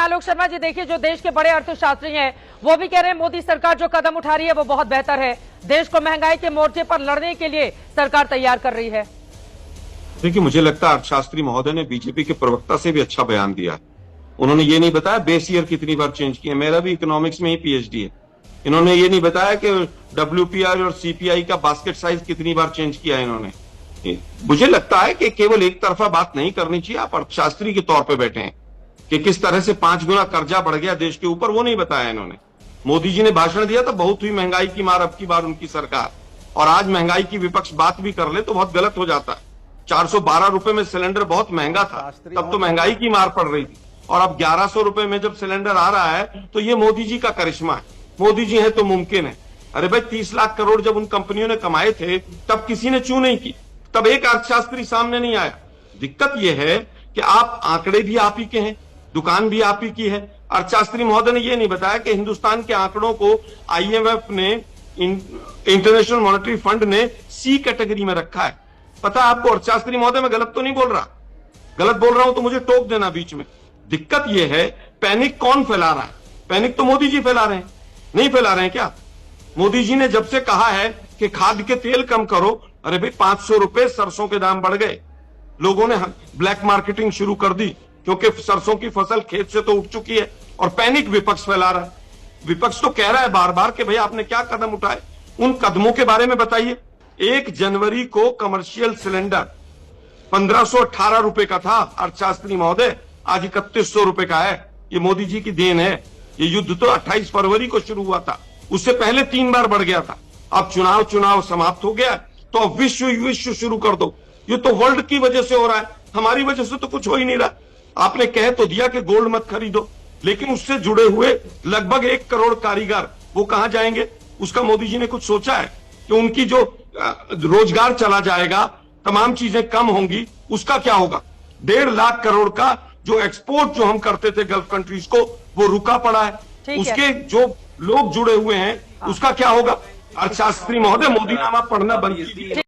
आलोक शर्मा जी, देखिए जो देश के बड़े अर्थशास्त्री हैं वो भी कह रहे हैं मोदी सरकार जो कदम उठा रही है वो बहुत बेहतर है, देश को महंगाई के मोर्चे पर लड़ने के लिए सरकार तैयार कर रही है। देखिए, मुझे लगता है अर्थशास्त्री महोदय ने बीजेपी के प्रवक्ता से भी अच्छा बयान दिया। उन्होंने ये नहीं बताया बेस ईयर कितनी बार चेंज किया, मेरा भी इकोनॉमिक्स में ही पीएचडी है। इन्होंने ये नहीं बताया कि डब्ल्यूपीआई और सीपीआई का बास्केट साइज कितनी बार चेंज किया इन्होंने। मुझे लगता है कि केवल एक तरफा बात नहीं करनी चाहिए। आप अर्थशास्त्री के तौर पे बैठे हैं कि किस तरह से 5 गुना कर्जा बढ़ गया देश के ऊपर, वो नहीं बताया इन्होंने। मोदी जी ने भाषण दिया था बहुत हुई महंगाई की मार अब की बार उनकी सरकार, और आज महंगाई की विपक्ष बात भी कर ले तो बहुत गलत हो जाता है। 412 रुपए में सिलेंडर बहुत महंगा था, तब तो महंगाई की मार पड़ रही थी, और अब 1100 रुपए में जब सिलेंडर आ रहा है तो ये मोदी जी का करिश्मा है। मोदी जी है तो मुमकिन है। अरे भाई, 30 लाख करोड़ जब उन कंपनियों ने कमाए थे तब किसी ने चू नहीं की, तब एक अर्थशास्त्री सामने नहीं आया। दिक्कत यह है कि आप आंकड़े भी आप ही के हैं, दुकान भी आप ही की है। अर्थशास्त्री महोदय ने यह नहीं बताया कि हिंदुस्तान के आंकड़ों को आईएमएफ ने, इंटरनेशनल मॉनेटरी फंड ने सी कैटेगरी में रखा है। पता है आपको अर्थशास्त्री महोदय, मैं गलत तो नहीं बोल रहा? गलत बोल रहा हूं तो मुझे टोक देना बीच में। दिक्कत यह है पैनिक कौन फैला रहा है? पैनिक तो मोदी जी फैला रहे हैं। नहीं फैला रहे हैं क्या? मोदी जी ने जब से कहा है कि खाद के तेल कम करो, अरे भाई 500 रुपए सरसों के दाम बढ़ गए, लोगों ने ब्लैक मार्केटिंग शुरू कर दी क्योंकि सरसों की फसल खेत से तो उठ चुकी है, और पैनिक विपक्ष फैला रहा है। विपक्ष तो कह रहा है बार बार कि भाई आपने क्या कदम उठाए, उन कदमों के बारे में बताइए। 1 जनवरी को कमर्शियल सिलेंडर 1518 रुपए का था अर्थशास्त्री महोदय, आज 3100 रुपए का है। ये मोदी जी की देन है। ये युद्ध तो 28 फरवरी को शुरू हुआ था, उससे पहले 3 बार बढ़ गया था। अब चुनाव समाप्त हो गया तो अब विश्व शुरू कर दो। ये तो वर्ल्ड की वजह से हो रहा है, हमारी वजह से तो कुछ हो ही नहीं रहा। आपने कह तो दिया कि गोल्ड मत खरीदो, लेकिन उससे जुड़े हुए लगभग 1 करोड़ कारीगर वो कहां जाएंगे? उसका मोदी जी ने कुछ सोचा है कि उनकी जो रोजगार चला जाएगा, तमाम चीजें कम होंगी, उसका क्या होगा? 1.5 लाख करोड़ का जो एक्सपोर्ट जो हम करते थे गल्फ कंट्रीज को, वो रुका पड़ा है। उसके जो लोग जुड़े हुए हैं उसका क्या होगा? अर्थशास्त्री महोदय, मोदी नामा पढ़ना बंद कीजिए।